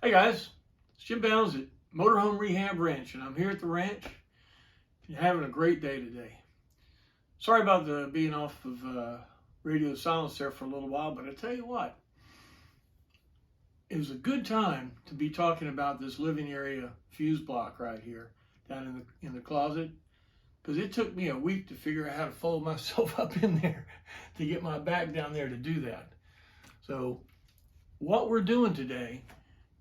Hey guys, it's Jim Bounds at Motorhome Rehab Ranch, and I'm here at the ranch. You're having a great day today. Sorry about the being off of radio silence there for a little while, but I tell you what, it was a good time to be talking about this living area fuse block right here down in the closet, because it took me a week to figure out how to fold myself up in there to get my back down there to do that. So what we're doing today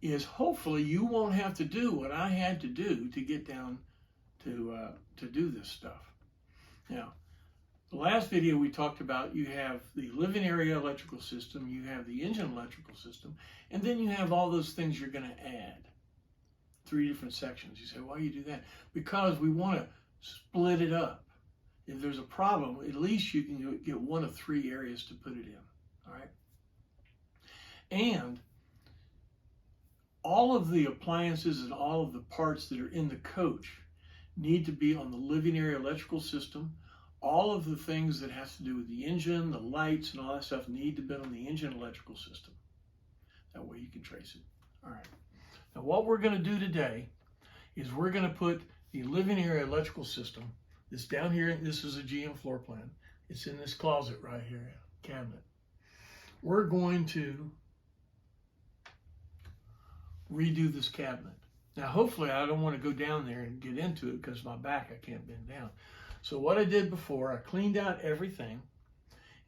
is hopefully you won't have to do what I had to do to get down to do this stuff. Now, the last video we talked about, you have the living area electrical system, you have the engine electrical system, and then you have all those things you're going to add. 3 different sections. You say, why do you do that? Because we want to split it up. If there's a problem, at least you can get 1 of 3 areas to put it in. All right? And all of the appliances and all of the parts that are in the coach need to be on the living area electrical system. All of the things that has to do with the engine, the lights, and all that stuff need to be on the engine electrical system. That way you can trace it. All right. Now what we're going to do today is we're going to put the living area electrical system, this down here, this is a GM floor plan. It's in this closet right here, cabinet. We're going to redo this cabinet. Now, hopefully I don't want to go down there and get into it because my back, I can't bend down. So what I did before, I cleaned out everything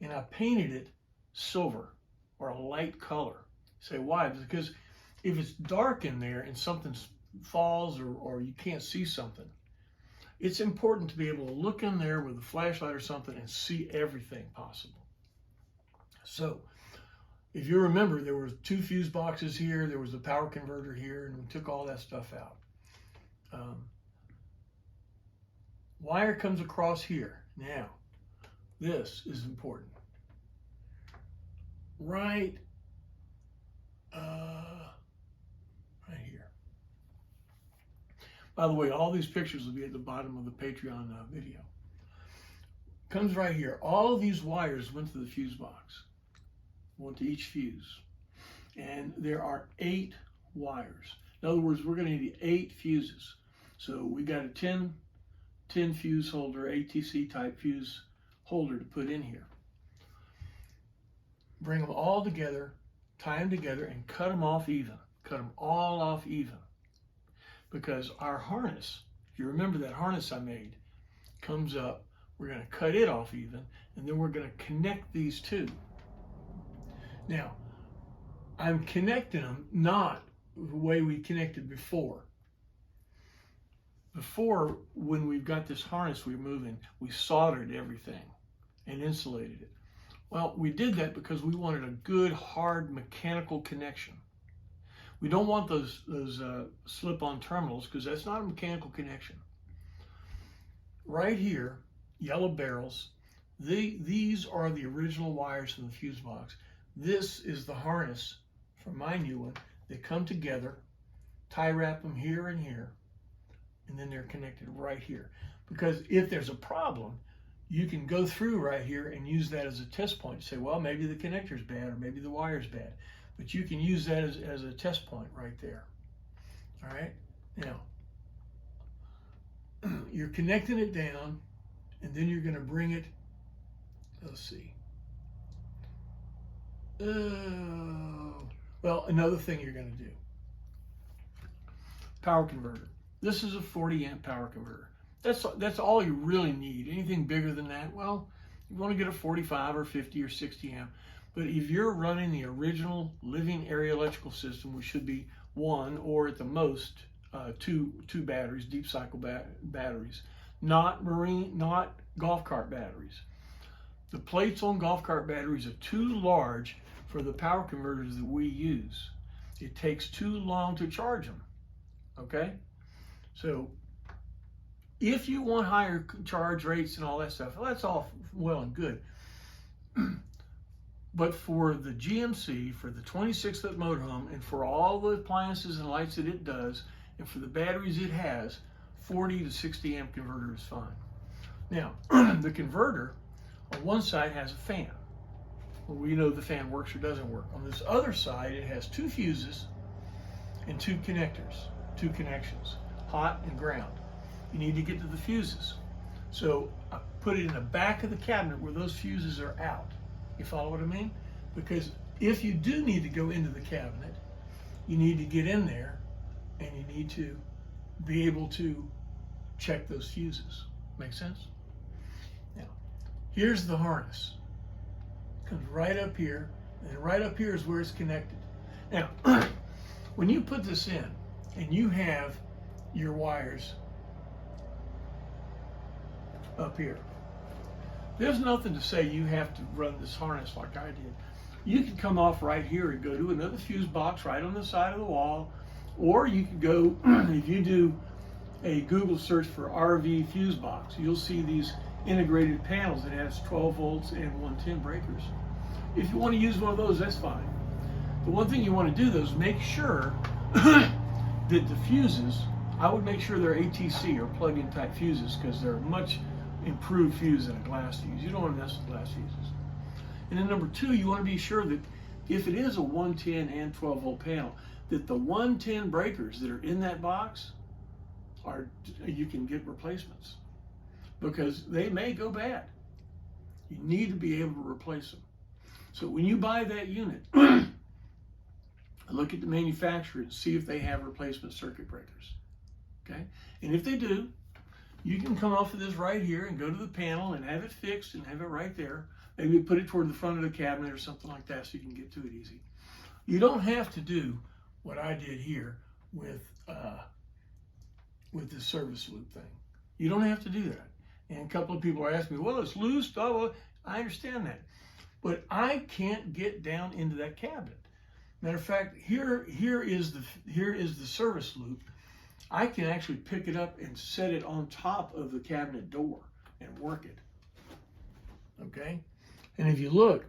and I painted it silver or a light color. You say, why? Because if it's dark in there and something falls or you can't see something, it's important to be able to look in there with a flashlight or something and see everything possible. So if you remember, there were 2 fuse boxes here, there was a power converter here, and we took all that stuff out. Wire comes across here. Now, this is important. Right here. By the way, all these pictures will be at the bottom of the Patreon video. Comes right here. All of these wires went to the fuse box. One to each fuse. And there are 8 wires. In other words, we're going to need 8 fuses. So we got a 10 fuse holder, ATC type fuse holder to put in here. Bring them all together, tie them together, and cut them off even. Cut them all off even. Because our harness, if you remember that harness I made, comes up, we're going to cut it off even, and then we're going to connect these 2. Now, I'm connecting them not the way we connected before. Before, when we've got this harness we're moving, we soldered everything and insulated it. Well, we did that because we wanted a good, hard mechanical connection. We don't want those slip-on terminals because that's not a mechanical connection. Right here, yellow barrels, these are the original wires from the fuse box. This is the harness for my new one. They come together, tie wrap them here and here, and then they're connected right here. Because if there's a problem, you can go through right here and use that as a test point. Say, well, maybe the connector's bad or maybe the wire's bad. But you can use that as a test point right there. All right? Now, you're connecting it down, and then you're going to bring it, let's see. Well, another thing you're going to do. Power converter. This is a 40 amp power converter. That's all you really need. Anything bigger than that, well, you want to get a 45 or 50 or 60 amp. But if you're running the original living area electrical system, which should be 1 or at the most 2 batteries, deep cycle batteries, not golf cart batteries. The plates on golf cart batteries are too large for the power converters that we use. It takes too long to charge them, okay? So if you want higher charge rates and all that stuff, well, that's all well and good. But for the GMC, for the 26-foot motorhome, and for all the appliances and lights that it does, and for the batteries it has, 40 to 60 amp converter is fine. Now, the converter on one side has a fan. Well, we know the fan works or doesn't work. On this other side, it has 2 fuses and two connections, hot and ground. You need to get to the fuses. So I put it in the back of the cabinet where those fuses are out. You follow what I mean? Because if you do need to go into the cabinet, you need to get in there and you need to be able to check those fuses. Make sense? Now, here's the harness. Comes right up here, and right up here is where it's connected. Now, when you put this in and you have your wires up here, there's nothing to say you have to run this harness like I did. You can come off right here and go to another fuse box right on the side of the wall, or you could go, if you do a Google search for RV fuse box, you'll see these integrated panels that has 12 volts and 110 breakers. If you want to use one of those, that's fine. The one thing you want to do though is make sure that the fuses, I would make sure they're ATC or plug-in type fuses, because they're much improved fuse than a glass fuse. You don't want to mess with glass fuses. And then number two, you want to be sure that if it is a 110 and 12 volt panel, that the 110 breakers that are in that box you can get replacements, because they may go bad. You need to be able to replace them. So when you buy that unit, look at the manufacturer and see if they have replacement circuit breakers. Okay? And if they do, you can come off of this right here and go to the panel and have it fixed and have it right there. Maybe put it toward the front of the cabinet or something like that so you can get to it easy. You don't have to do what I did here with the service loop thing. You don't have to do that. And a couple of people are asking me, well, it's loose. Oh, well, I understand that. But I can't get down into that cabinet. Matter of fact, here is the service loop. I can actually pick it up and set it on top of the cabinet door and work it. Okay? And if you look,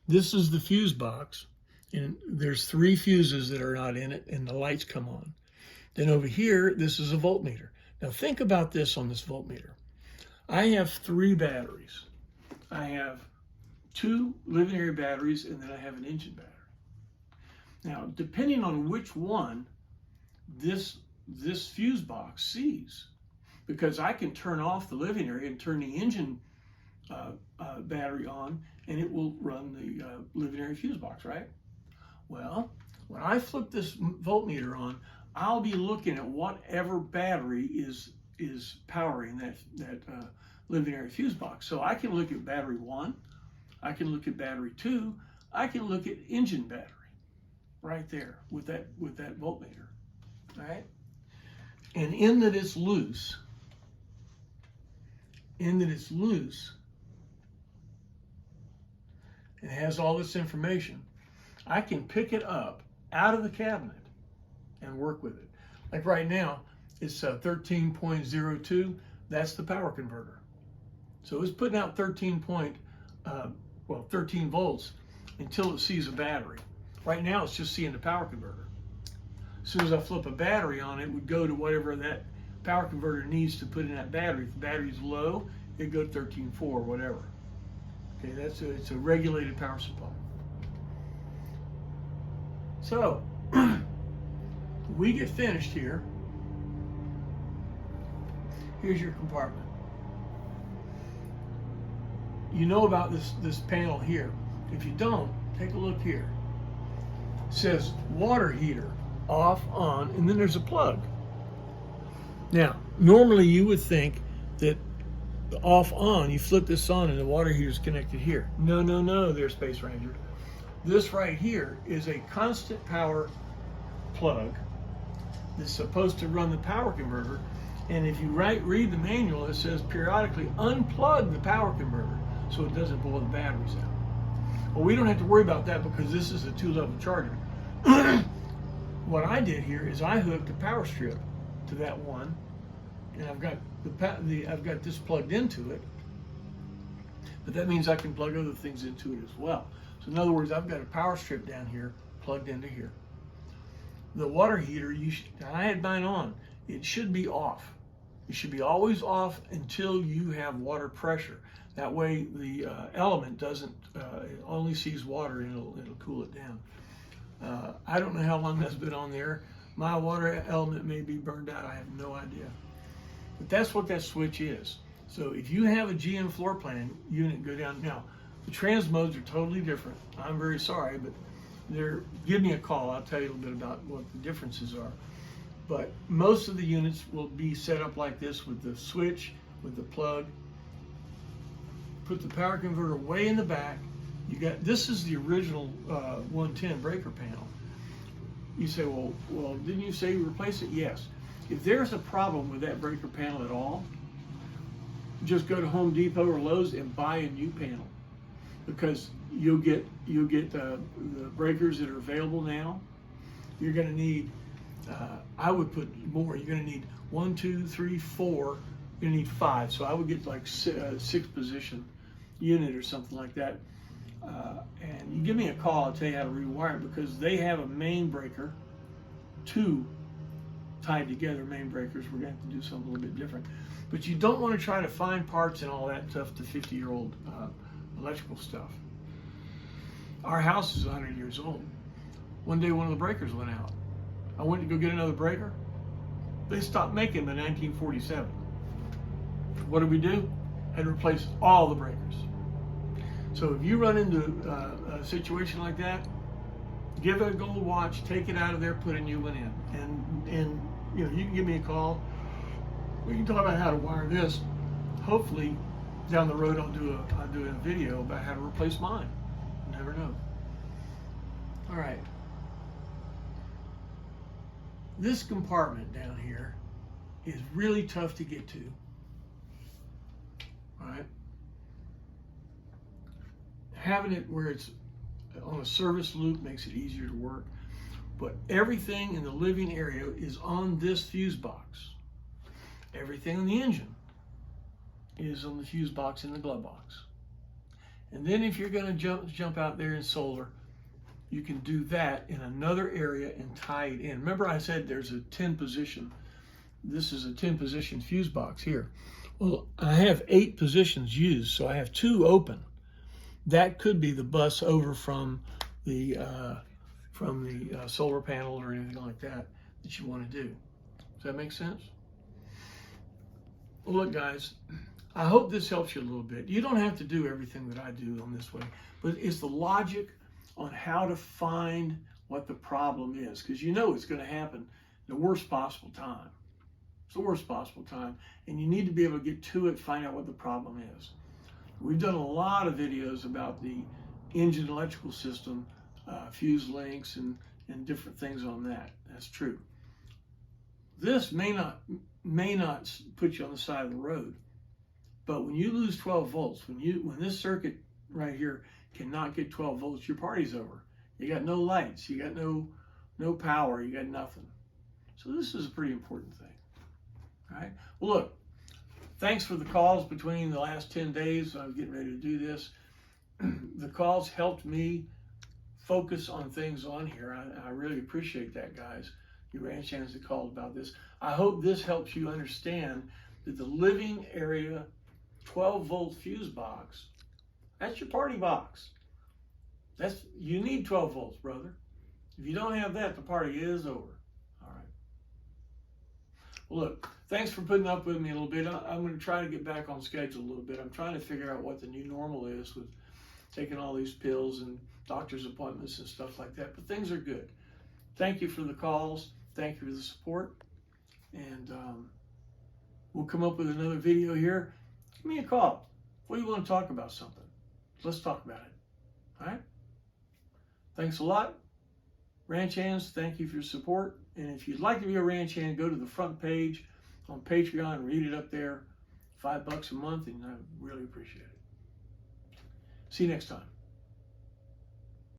this is the fuse box, and there's 3 fuses that are not in it, and the lights come on. Then over here, this is a voltmeter. Now think about this on this voltmeter. I have 3 batteries. I have 2 living area batteries, and then I have an engine battery. Now, depending on which one this fuse box sees, because I can turn off the living area and turn the engine battery on, and it will run the living area fuse box, right? Well, when I flip this voltmeter on, I'll be looking at whatever battery is powering that living area fuse box. So I can look at battery 1, I can look at battery 2, I can look at engine battery right there with that voltmeter, right? And in that it's loose, it has all this information. I can pick it up out of the cabinet and work with it. Like right now, it's 13.02. That's the power converter. So it's putting out 13 volts until it sees a battery. Right now, it's just seeing the power converter. As soon as I flip a battery on, it would go to whatever that power converter needs to put in that battery. If the battery's low, it'd go to 13.4 or whatever. Okay, it's a regulated power supply. So, we get finished here. Here's your compartment. You know about this panel here. If you don't, take a look here. It says water heater, off, on, and then there's a plug. Now, normally you would think that the off, on, you flip this on and the water heater is connected here. No, there, Space Ranger. This right here is a constant power plug that's supposed to run the power converter. And if you read the manual, it says periodically unplug the power converter so it doesn't blow the batteries out. Well, we don't have to worry about that because this is a 2-level charger. What I did here is I hooked a power strip to that one, and I've got I've got this plugged into it. But that means I can plug other things into it as well. So in other words, I've got a power strip down here plugged into here. The water heater, I had mine on. It should be off. It should be always off until you have water pressure. That way the element doesn't, it only sees water and it'll cool it down. I don't know how long that's been on there. My water element may be burned out. I have no idea. But that's what that switch is. So if you have a GM floor plan unit, go down. Now, the trans modes are totally different. I'm very sorry, but give me a call. I'll tell you a little bit about what the differences are. But most of the units will be set up like this with the switch, with the plug. Put the power converter way in the back. This is the original 110 breaker panel. You say, well, didn't you say you replace it? Yes. If there's a problem with that breaker panel at all, just go to Home Depot or Lowe's and buy a new panel, because you'll get the breakers that are available now. You're going to need, I would put more. You're going to need 1, 2, 3, 4. You're going to need 5. So I would get like 6 position unit or something like that. And you give me a call, I'll tell you how to rewire it, because they have a main breaker, 2 tied together main breakers. We're going to have to do something a little bit different. But you don't want to try to find parts and all that stuff to 50-year-old electrical stuff. Our house is 100 years old. One day one of the breakers went out. I went to go get another breaker. They stopped making them in 1947. What did we do? Had to replace all the breakers. So if you run into a situation like that, give it a gold watch, take it out of there, put a new one in. And you know, you can give me a call. We can talk about how to wire this. Hopefully down the road I'll do a video about how to replace mine. You never know. All right. This compartment down here is really tough to get to. All right. Having it where it's on a service loop makes it easier to work. But everything in the living area is on this fuse box. Everything on the engine is on the fuse box in the glove box. And then if you're going to jump out there in solar, you can do that in another area and tie it in. Remember I said there's a 10 position. This is a 10 position fuse box here. Well, I have 8 positions used, so I have 2 open. That could be the bus over from the solar panel or anything like that you want to do. Does that make sense? Well, look, guys, I hope this helps you a little bit. You don't have to do everything that I do on this way, but it's the logic on how to find what the problem is, because you know it's going to happen the worst possible time. It's the worst possible time, and you need to be able to get to it, find out what the problem is. We've done a lot of videos about the engine electrical system, fuse links, and different things on that. That's true. This may not put you on the side of the road, but when you lose 12 volts, when this circuit right here cannot get 12 volts, your party's over. You got no lights, you got no power, you got nothing. So this is a pretty important thing. All right. Well, look. Thanks for the calls between the last 10 days. I was getting ready to do this. The calls helped me focus on things on here. I really appreciate that, guys. You ranch hands that called about this. I hope this helps you understand that the living area 12-volt fuse box, that's your party box. You need 12 volts, brother. If you don't have that, the party is over. All right. Well, look. Thanks for putting up with me a little bit. I'm going to try to get back on schedule a little bit. I'm trying to figure out what the new normal is with taking all these pills and doctor's appointments and stuff like that. But things are good. Thank you for the calls. Thank you for the support. And we'll come up with another video here. Give me a call. What do you want to talk about something? Let's talk about it. All right? Thanks a lot. Ranch hands, thank you for your support. And if you'd like to be a ranch hand, go to the front page on Patreon, read it up there, $5 a month, and I really appreciate it. See you next time.